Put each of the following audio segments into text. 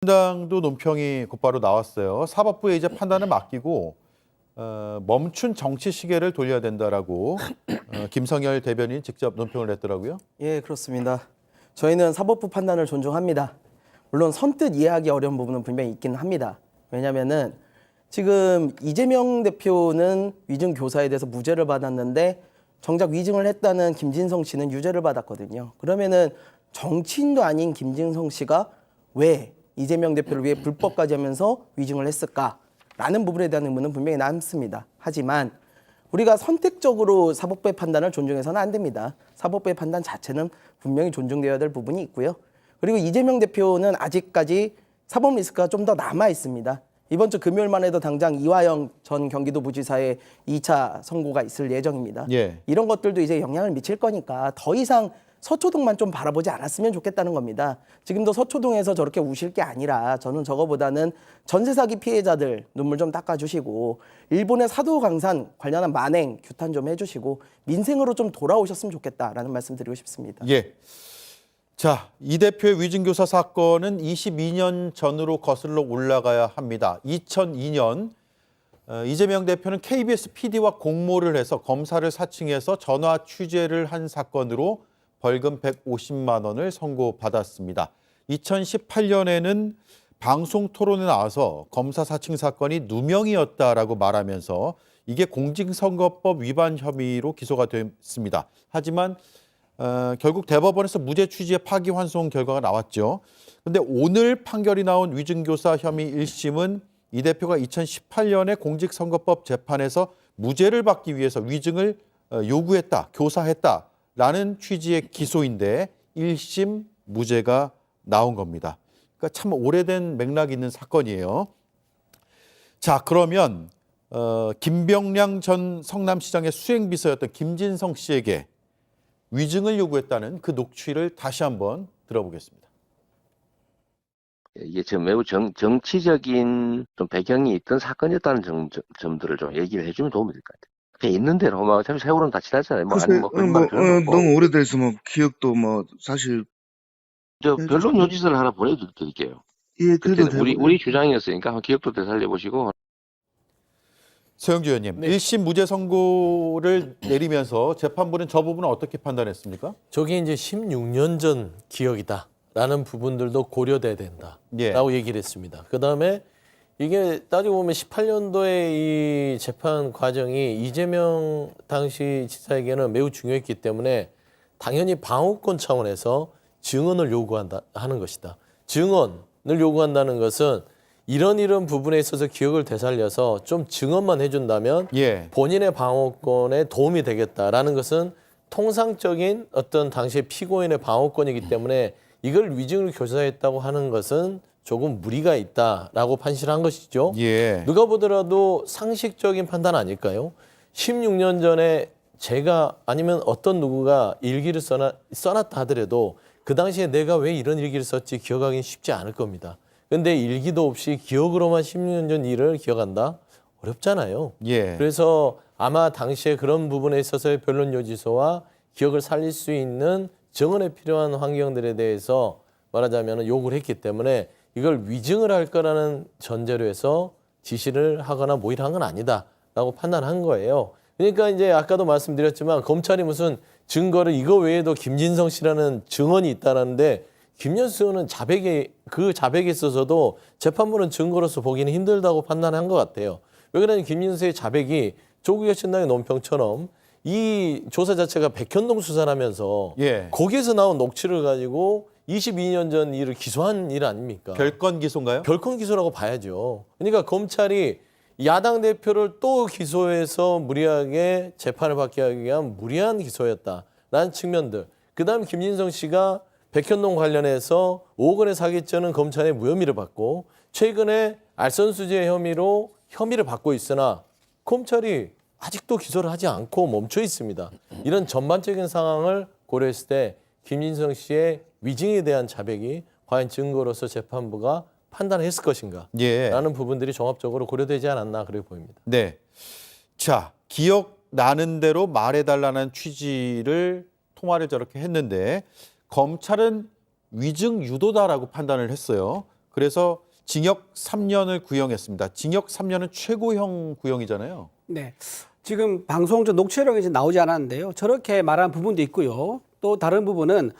민주당도 논평이 곧바로 나왔어요. 사법부의 이제 판단을 맡기고 멈춘 정치 시계를 돌려야 된다라고 김성열 대변인이 직접 논평을 냈더라고요. 예, 그렇습니다. 저희는 사법부 판단을 존중합니다. 물론 선뜻 이해하기 어려운 부분은 분명히 있긴 합니다. 왜냐하면은 지금 이재명 대표는 위증 교사에 대해서 무죄를 받았는데 정작 위증을 했다는 김진성 씨는 유죄를 받았거든요. 그러면은 정치인도 아닌 김진성 씨가 왜 이재명 대표를 위해 불법까지 하면서 위증을 했을까라는 부분에 대한 의문은 분명히 남습니다. 하지만 우리가 선택적으로 사법부의 판단을 존중해서는 안 됩니다. 사법부의 판단 자체는 분명히 존중되어야 될 부분이 있고요. 그리고 이재명 대표는 아직까지 사법 리스크가 좀 더 남아 있습니다. 이번 주 금요일만 해도 당장 이화영 전 경기도부지사의 2차 선고가 있을 예정입니다. 예. 이런 것들도 이제 영향을 미칠 거니까 더 이상 서초동만 좀 바라보지 않았으면 좋겠다는 겁니다. 지금도 서초동에서 저렇게 우실 게 아니라 저는 저거보다는 전세 사기 피해자들 눈물 좀 닦아주시고 일본의 사도강산 관련한 만행 규탄 좀 해주시고 민생으로 좀 돌아오셨으면 좋겠다라는 말씀 드리고 싶습니다. 예. 자, 이 대표의 위증교사 사건은 22년 전으로 거슬러 올라가야 합니다. 2002년 이재명 대표는 KBS PD와 공모를 해서 검사를 사칭해서 전화 취재를 한 사건으로 벌금 150만 원을 선고받았습니다. 2018년에는 방송 토론에 나와서 검사 사칭 사건이 누명이었다라고 말하면서 이게 공직선거법 위반 혐의로 기소가 됐습니다. 하지만 결국 대법원에서 무죄 취지의 파기환송 결과가 나왔죠. 그런데 오늘 판결이 나온 위증교사 혐의 1심은 이 대표가 2018년에 공직선거법 재판에서 무죄를 받기 위해서 위증을 요구했다, 교사했다라는 취지의 기소인데 1심 무죄가 나온 겁니다. 그러니까 참 오래된 맥락이 있는 사건이에요. 자, 그러면 김병량 전 성남시장의 수행비서였던 김진성 씨에게 위증을 요구했다는 그 녹취를 다시 한번 들어보겠습니다. 이게 지금 매우 정치적인 좀 배경이 있던 사건이었다는 점들을 좀 얘기를 해주면 도움이 될 것 같아요. 그냥 있는 대로 뭐 어차피 세월은 다 지났잖아요. 뭐 아니 뭐 거짓말 필요는 없고. 너무 오래돼서 뭐 기억도 뭐 사실 저 변론 요지서를 하나 보내드릴게요. 예, 그래도 그때는 우리 주장이었으니까 한번 기억도 되살려보시고. 서영주 의원님, 네. 1심 무죄 선고를 내리면서 재판부는 저 부분을 어떻게 판단했습니까? 저게 이제 16년 전 기억이다라는 부분들도 고려돼야 된다라고 얘기를 했습니다. 그다음에 이게 따지고 보면 18년도에 이 재판 과정이 이재명 당시 지사에게는 매우 중요했기 때문에 당연히 방어권 차원에서 증언을 요구한다 하는 것이다. 증언을 요구한다는 것은 이런 부분에 있어서 기억을 되살려서 좀 증언만 해준다면 본인의 방어권에 도움이 되겠다라는 것은 통상적인 어떤 당시의 피고인의 방어권이기 때문에 이걸 위증을 교사했다고 하는 것은 조금 무리가 있다라고 판시한 것이죠. 누가 보더라도 상식적인 판단 아닐까요? 16년 전에 제가 아니면 어떤 누구가 일기를 써놨다 하더라도 그 당시에 내가 왜 이런 일기를 썼지 기억하기는 쉽지 않을 겁니다. 근데 일기도 없이 기억으로만 16년 전 일을 기억한다? 어렵잖아요. 그래서 아마 당시에 그런 부분에 있어서의 변론 요지서와 기억을 살릴 수 있는 증언에 필요한 환경들에 대해서 말하자면 요구를 했기 때문에 이걸 위증을 할 거라는 전제로 해서 지시를 하거나 모의를 한 건 아니다라고 판단한 거예요. 그러니까 이제 아까도 말씀드렸지만 검찰이 무슨 증거를 이거 외에도 김진성 씨라는 증언이 있다는데 김현수 의원은 그 자백에 있어서도 재판부는 증거로서 보기는 힘들다고 판단한 것 같아요. 왜 그러냐면 김진수의 자백이 조국 혁신당의 논평처럼 이 조사 자체가 백현동 수사라면서 거기에서 나온 녹취를 가지고 22년 전 일을 기소한 일 아닙니까? 별건 기소인가요? 별건 기소라고 봐야죠. 그러니까 검찰이 야당 대표를 또 기소해서 무리하게 재판을 받게 하기 위한 무리한 기소였다라는 측면들. 그다음 김진성 씨가 백현동 관련해서 5억 원의 사기죄는 검찰의 무혐의를 받고 최근에 알선수재 혐의로 혐의를 받고 있으나 검찰이 아직도 기소를 하지 않고 멈춰 있습니다. 이런 전반적인 상황을 고려했을 때 김진성 씨의 위증에 대한 자백이 과연 증거로서 재판부가 판단했을 것인가 라는 부분들이 종합적으로 고려되지 않았나 그렇게 보입니다. 네. 자, 기억나는 대로 말해달라는 취지를 통화를 저렇게 했는데 검찰은 위증 유도다라고 판단을 했어요. 그래서 징역 3년을 구형했습니다. 징역 3년은 최고형 구형이잖아요. 네. 지금 방송 저 녹취록이 이제 나오지 않았는데요. 저렇게 말한 부분도 있고요. 또 다른 부분은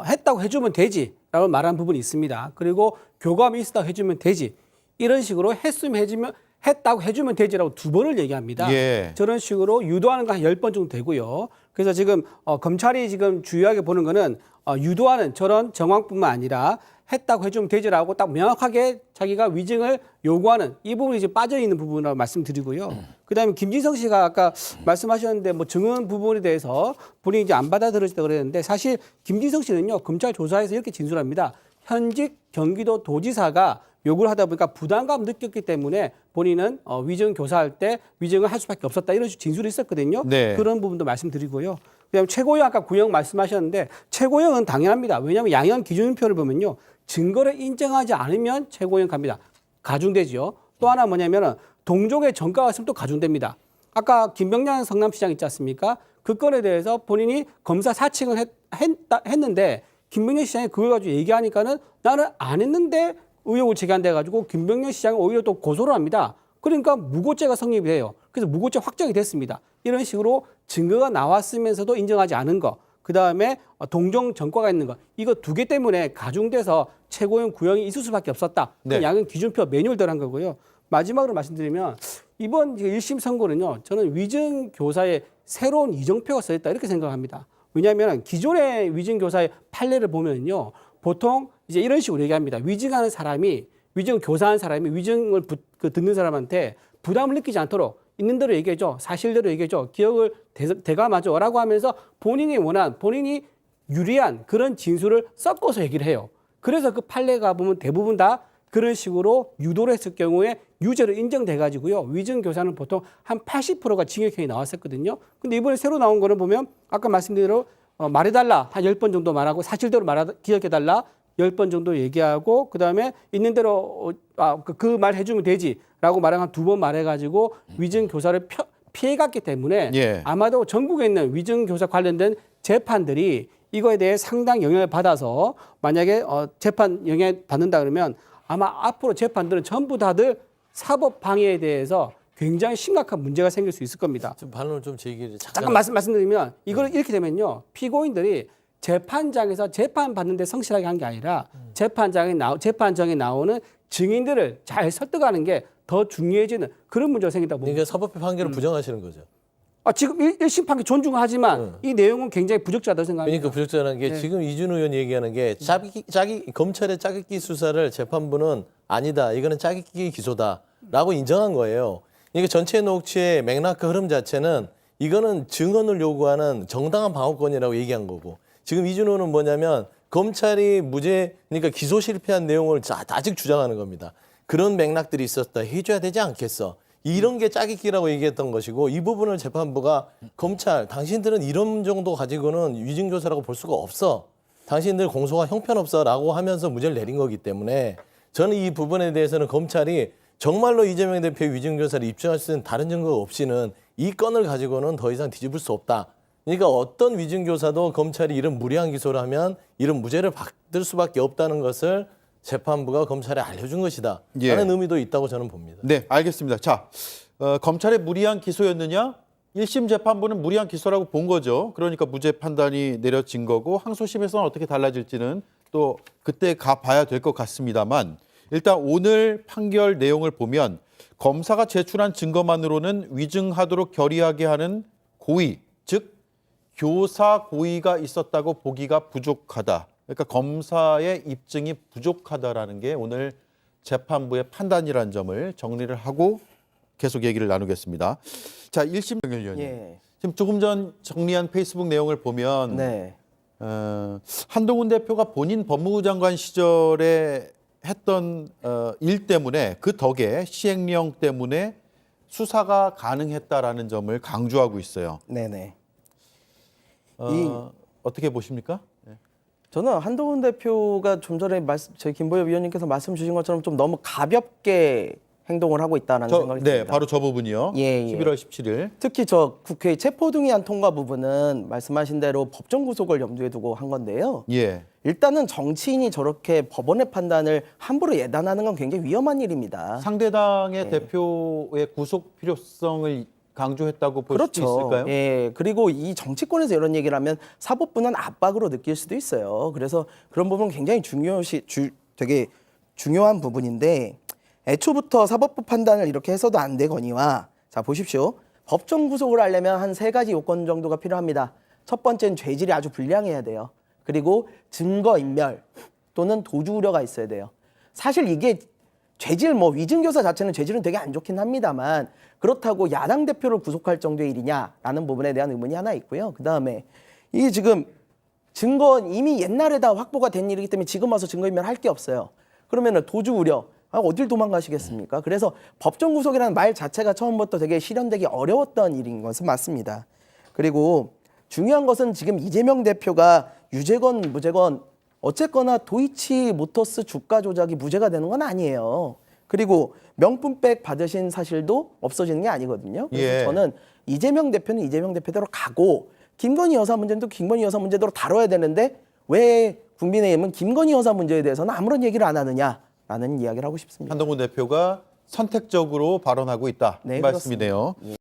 했다고 해주면 되지라고 말한 부분이 있습니다. 그리고 교감이 있었다고 해주면 되지. 이런 식으로 했다고 해주면 되지라고 2번을 얘기합니다. 예. 저런 식으로 유도하는 거 한 10번 정도 되고요. 그래서 지금 검찰이 지금 주요하게 보는 거는 유도하는 저런 정황뿐만 아니라 했다고 해주면 되지라고 딱 명확하게 자기가 위증을 요구하는 이 부분이 이제 빠져 있는 부분이라고 말씀드리고요. 그다음에 김진성 씨가 아까 말씀하셨는데 뭐 증언 부분에 대해서 본인이 이제 안 받아들여졌다 그랬는데 사실 김진성 씨는요 검찰 조사에서 이렇게 진술합니다. 현직 경기도 도지사가 요구를 하다 보니까 부담감 느꼈기 때문에 본인은 위증 교사할 때 위증을 할 수밖에 없었다 이런 식으로 진술이 있었거든요. 네. 그런 부분도 말씀드리고요. 그다음에 최고형 아까 구형 말씀하셨는데 최고형은 당연합니다. 왜냐하면 양형 기준표를 보면요. 증거를 인정하지 않으면 최고형 갑니다. 가중되죠. 또 하나 뭐냐면은 동족의 전가가 있으면 또 가중됩니다. 아까 김병량 성남시장 있지 않습니까? 그 건에 대해서 본인이 검사 사칭을 했는데 김병량 시장이 그걸 가지고 얘기하니까는 나는 안 했는데 의혹을 제기한다 해가지고 김병량 시장이 오히려 또 고소를 합니다. 그러니까 무고죄가 성립이 돼요. 그래서 무고죄 확정이 됐습니다. 이런 식으로 증거가 나왔으면서도 인정하지 않은 거. 그다음에 동종 전과가 있는 거. 이거 2개 때문에 가중돼서 최고형 구형이 있을 수밖에 없었다. 네. 양형 기준표 매뉴얼대로 한 거고요. 마지막으로 말씀드리면 이번 1심 선고는요. 저는 위증 교사의 새로운 이정표가 써있다 이렇게 생각합니다. 왜냐하면 기존의 위증 교사의 판례를 보면요. 보통 이제 이런 식으로 얘기합니다. 위증하는 사람이 위증 교사하는 사람이 위증을 듣는 사람한테 부담을 느끼지 않도록 있는 대로 얘기해줘. 사실대로 얘기해줘. 기억을 되감아줘라고 하면서 본인이 원한 본인이 유리한 그런 진술을 섞어서 얘기를 해요. 그래서 그 판례가 보면 대부분 다 그런 식으로 유도를 했을 경우에 유죄로 인정돼 가지고요. 위증 교사는 보통 한 80%가 징역형이 나왔었거든요. 근데 이번에 새로 나온 거는 보면 아까 말씀드린 대로 말해달라 한 10번 정도 말하고 사실대로 기억해달라 10번 정도 얘기하고 그다음에 있는 대로 그 말 해주면 되지라고 말한 한 2번 말해가지고 위증 교사를 피해갔기 때문에 예. 아마도 전국에 있는 위증 교사 관련된 재판들이 이거에 대해 상당 영향을 받아서 만약에 재판 영향을 받는다 그러면 아마 앞으로 재판들은 전부 다들 사법 방해에 대해서 굉장히 심각한 문제가 생길 수 있을 겁니다. 좀 반론을 좀 제기를 잠깐 말씀드리면 이걸 이렇게 되면요. 피고인들이 재판장에서 재판받는데 성실하게 한 게 아니라 재판정에 나오는 증인들을 잘 설득하는 게 더 중요해지는 그런 문제가 생긴다고 봅니다. 그러니까 사법부 판결을 부정하시는 거죠. 지금 1심 판결 존중하지만 이 내용은 굉장히 부적절하다고 생각합니다. 그러니까 부적절한 게 지금 이준호 의원 얘기하는 게 검찰의 짜깁기 수사를 재판부는 아니다. 이거는 짜깁기 기소다라고 인정한 거예요. 그러니까 전체 녹취의 맥락 흐름 자체는 이거는 증언을 요구하는 정당한 방어권이라고 얘기한 거고 지금 이준호는 뭐냐면 검찰이 그러니까 기소 실패한 내용을 아직 주장하는 겁니다. 그런 맥락들이 있었다. 해줘야 되지 않겠어. 이런 게 짜깁기라고 얘기했던 것이고 이 부분을 재판부가 검찰 당신들은 이런 정도 가지고는 위증교사라고 볼 수가 없어. 당신들 공소가 형편없어라고 하면서 무죄를 내린 거기 때문에 저는 이 부분에 대해서는 검찰이 정말로 이재명 대표의 위증교사를 입증할 수 있는 다른 증거가 없이는 이 건을 가지고는 더 이상 뒤집을 수 없다. 그러니까 어떤 위증교사도 검찰이 이런 무리한 기소를 하면 이런 무죄를 받을 수밖에 없다는 것을 재판부가 검찰에 알려준 것이다. 예. 라는 의미도 있다고 저는 봅니다. 네, 알겠습니다. 자, 검찰의 무리한 기소였느냐? 1심 재판부는 무리한 기소라고 본 거죠. 그러니까 무죄 판단이 내려진 거고 항소심에서는 어떻게 달라질지는 또 그때 가봐야 될 것 같습니다만 일단 오늘 판결 내용을 보면 검사가 제출한 증거만으로는 위증하도록 결의하게 하는 고의, 즉 교사 고의가 있었다고 보기가 부족하다. 그러니까 검사의 입증이 부족하다라는 게 오늘 재판부의 판단이라는 점을 정리를 하고 계속 얘기를 나누겠습니다. 자, 1심 의원님. 예. 지금 조금 전 정리한 페이스북 내용을 보면 네. 한동훈 대표가 본인 법무부 장관 시절에 했던 일 때문에 그 덕에 시행령 때문에 수사가 가능했다라는 점을 강조하고 있어요. 네네. 어떻게 보십니까? 저는 한동훈 대표가 좀 전에 저희 김보엽 위원님께서 말씀 주신 것처럼 좀 너무 가볍게 행동을 하고 있다는 생각이 네, 듭니다. 바로 저 부분이요. 예, 예. 11월 17일. 특히 저 국회 체포동의안 통과 부분은 말씀하신 대로 법정 구속을 염두에 두고 한 건데요. 예. 일단은 정치인이 저렇게 법원의 판단을 함부로 예단하는 건 굉장히 위험한 일입니다. 상대당의 대표의 구속 필요성을 강조했다고 볼 수도 있을까요? 예. 그리고 이 정치권에서 이런 얘기를 하면 사법부는 압박으로 느낄 수도 있어요. 그래서 그런 부분은 굉장히 되게 중요한 부분인데 애초부터 사법부 판단을 이렇게 해서도 안 되거니와 자 보십시오. 법정 구속을 하려면 한 3가지 요건 정도가 필요합니다. 첫 번째는 죄질이 아주 불량해야 돼요. 그리고 증거인멸 또는 도주 우려가 있어야 돼요. 사실 이게 죄질 위증교사 자체는 죄질은 되게 안 좋긴 합니다만 그렇다고 야당 대표를 구속할 정도의 일이냐라는 부분에 대한 의문이 하나 있고요. 그다음에 이게 지금 증거는 이미 옛날에 다 확보가 된 일이기 때문에 지금 와서 증거인멸 할 게 없어요. 그러면은 도주 우려 어딜 도망가시겠습니까? 그래서 법정 구속이라는 말 자체가 처음부터 되게 실현되기 어려웠던 일인 것은 맞습니다. 그리고 중요한 것은 지금 이재명 대표가 유죄건 무죄건 어쨌거나 도이치모터스 주가 조작이 무죄가 되는 건 아니에요. 그리고 명품백 받으신 사실도 없어지는 게 아니거든요. 그래서 예. 저는 이재명 대표는 이재명 대표대로 가고 김건희 여사 문제는 또 김건희 여사 문제대로 다뤄야 되는데 왜 국민의힘은 김건희 여사 문제에 대해서는 아무런 얘기를 안 하느냐라는 이야기를 하고 싶습니다. 한동훈 대표가 선택적으로 발언하고 있다. 네, 이 말씀이네요. 예.